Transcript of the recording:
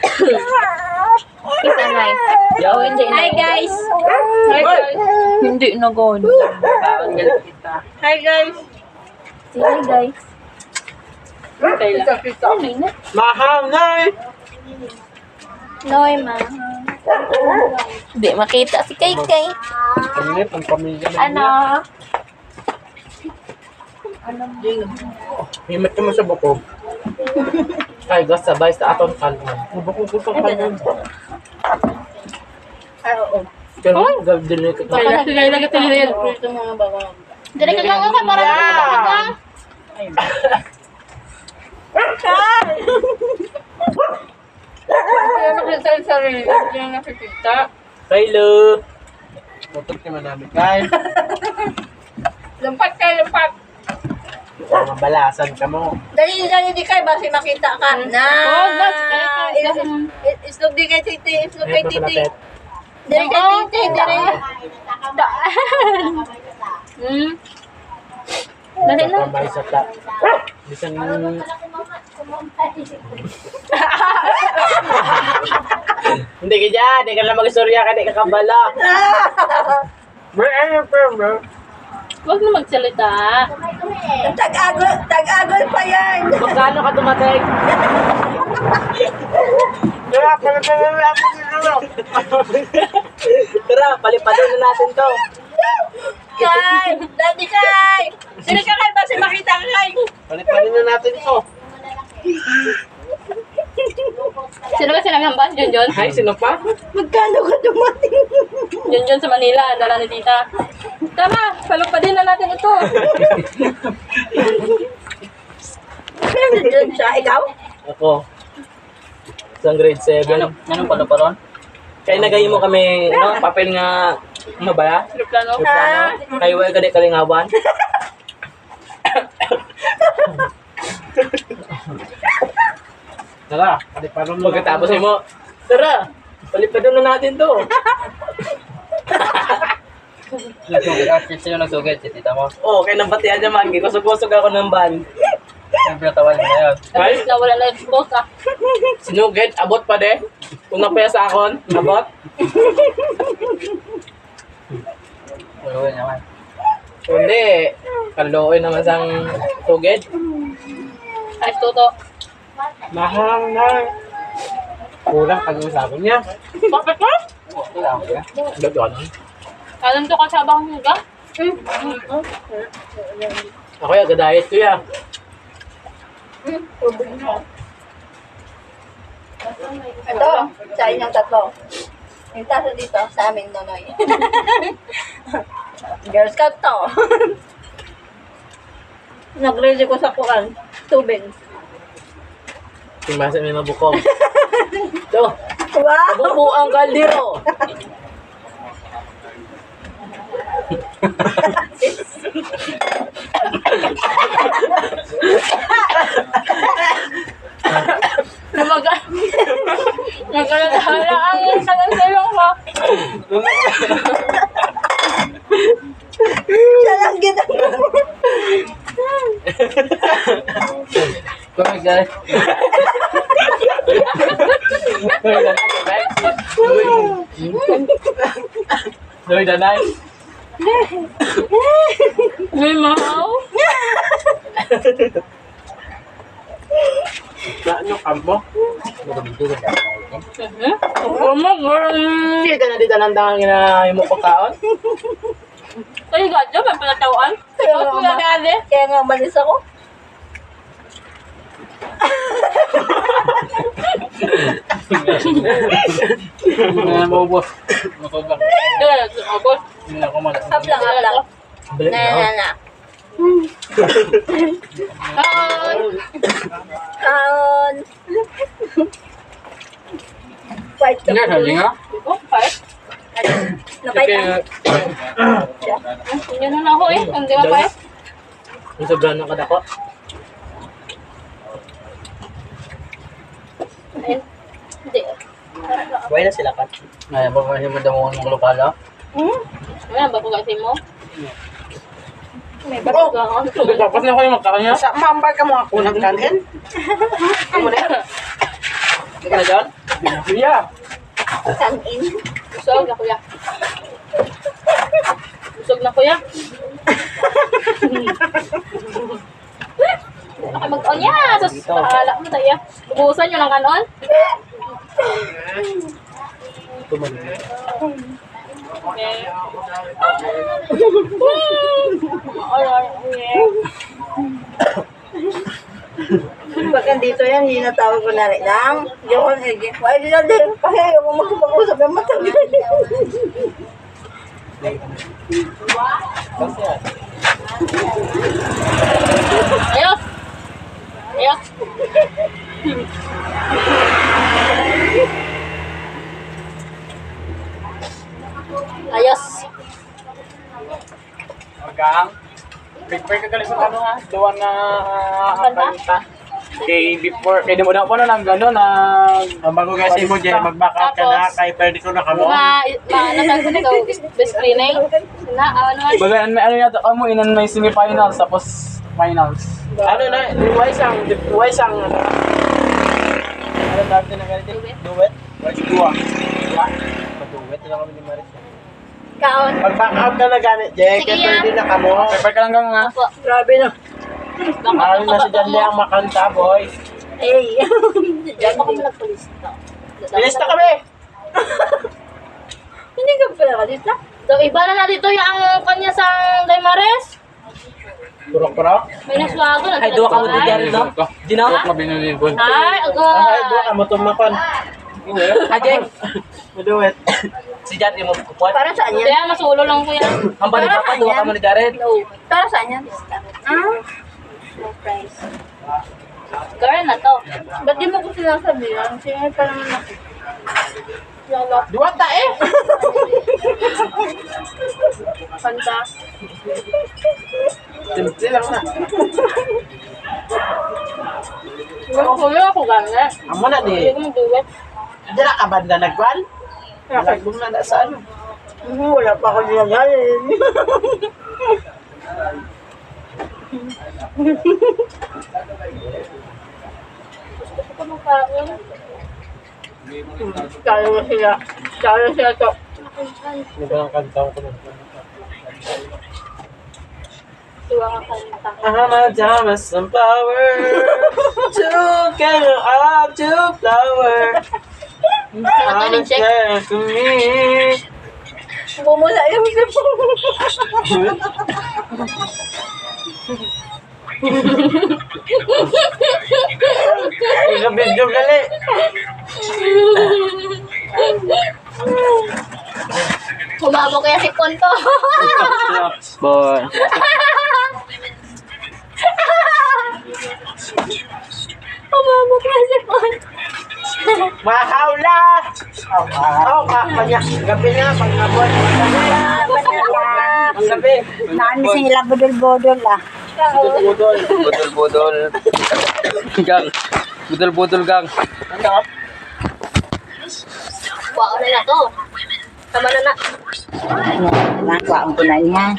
Kita na Yo, hindi na. Hi guys! Hi guys! Hindi na gone. Tanggal kita. Hi guys! Say hi guys! Kita. Mahal na Noy, ma. Hindi makita si Kay Kay. Ang ang pamilya na Ano? himit mo sa bukog. Kay gas sabay sa aton kanon. Bukog ko sa kanon. Ay, oo. Pero galdin ko. Kaya lagi tinilid. Ito mga bago. Dili ka lang ako para makakita ka. Kaya nakita yung sarili. Hindi na nakikita. Hello. Tutok ni manami kay. Lampat kayo, lampat. Mabalasan ka mo. Dali di kay basi makita ka na. Oh, that's Islog di kay titi, islog kay Ayun pa titi. malapit. Dali kay titi, dali. Dali na. Tambay sa ta. Bisan hindi ka dyan. Hindi ka na mag-istorya ka. Hindi ka kabala. Bro. Huwag na magsalita. Tag-agol pa yan. Magkano ka tumatay? Tara, palipadin na natin to. Kay, dali kay. Dali ka kay basi makita ka kay. Palipadin na natin to. Sino ba sinanghambas? Junjun? Ay, sino pa? Magkano ka dumating? Junjun sa Manila. Dala ni tita. Tama! Palupadin na natin ito. Pero dyan siya, ikaw? Ako. Isang grade 7. Anong pala pa ron? Kaya nagayin mo kami, no? Papel nga, ano ba? Plano. Kayo ay kadi kalingawan. Tara, palipadon mo. Pagkatapos mo, tara, palipadon na natin to. Sino nagsugat? Si tita mo? Oo, kaya nabatihan niya man. Kusog-kusog ako ng van. Siyempre natawan mo na yun. Ay, Na wala na expose ah. sinugit, abot pa de. Kung napaya sa akon, abot. Uluin naman. Kundi, kaluoy naman sang tugid. Ay, toto. Mahang na. Kulang pag-usapan niya. Bakit ka? Okay lang. Doon. Alam to kasabang huga? Ako yung agad-diet ko yan. Ito, sa inyong tatlo. Yung taso dito, sa amin, Nonoy. Girl Scout to. Nag-ready ko sa kuan, tubig. Timasa may mabukog. Ito, Wow! bubu ang kaldero. Nagkalatala ang salang-salang mo. Siya lang ginagawa. Kumig guys. Doy, danay. May mahaw. Ano kampo? Oh my God. Hindi ka na dito nandang na yung pagkaon. Ay, gadyo, may palatawan. Tapos mo na nade. Kaya nga umalis ako. Maubos. Masubak. Kaya, abot. Hindi na ako malas. Up lang, up lang. Balik Na, na. na. Kaon. Kaon. Fight ka. Hindi, sabi nga. Oh, fight. Napay ka. Yan na ako eh. Hindi ka fight. Ang sobrang ng kadako. Hindi. Buhay na sila pa. Ay, ba yung madamon ng lokala? Ano ba kung kasi mo? May bago ka ako. Tapos na kayo magkakanya. Sa mambal ka mo ako ng kanin. Hindi ka na dyan? Kuya! Kanin. Busog na kuya. Busog na kuya. Ako mag-on ya. Sus, pahala mo tayo. Ubusan nyo ng kanon. Okay. Pag dito yan, hinatawag ko na rin lang. Yun, why did I do? Kasi ayaw mo magkapag-usap ng matagal. Ayos. Ayos. Ayos. Magang. Bigpay ka galing sa ano ha? Duwan na kanta. Kay before, kay di mo na po na nang gano'n na... Ang bago kasi mo, Jay, mag-backup ka na Tapos, kay pwede ko na kamo. Nasaan ko na best screening. Na, naman. Baga, may ano yata, mo inan may semifinals, tapos finals. Ano na, wise ang ano? Ano natin na ganito? Duet? What's dua? Duet na kami ni Maris. Kaon. Mag-backup ka na ganit, Jay, Sige, kaya pwede na kamo. Prepare ka lang gang ha? Opo. Grabe na. Ano na si Jandy ang makanta, boys. Hey. Diyan ako nagpulis. Bilis na kami! Hindi ka pala ka dito. So, iba na dito yung kanya sa Daymares. Purok-purok? May naswago na. Ay, duwa ka mo di dyan, no? Di na? Ay, Ay, doon agad. ka mo tumakon. Ajeng! Maduet. Si Jan, di mo kukuha. Para saan yan? Kaya masulo lang ko yan. Ang balik pa, duwa ka mo ni Jared. Para saan yan? No price. Girl na to. Ba't di mo ko sinasabihan? Sige pa naman ako. Lala. Dua ta eh! Panta. Simple lang na. Kuya ako gano'n. Amo na Hindi di. ko mag-duet. Dila ka banda nagwan? Nagwan na sa ano? Wala pa ako nilagayin. Gusto ko magkaroon. Kaya mo sila. Kaya sila to. Ano ba ang kanta ko na? Tuwa ka kanta. Dama some power to get up to flower. Ano check? there to me. Bumula yung sipong. Video gali. Humabo kaya si Ponto. Boy. Humabo kaya si Ponto. Mahawla. Oh, kanya. Gabi na pagkabot. Ang gabi. Naan sila budol-budol ah. Budol. Budol-budol. Gang. Budol-budol gang. Wow na to. Tama na na. Nakakwaon ko na yan.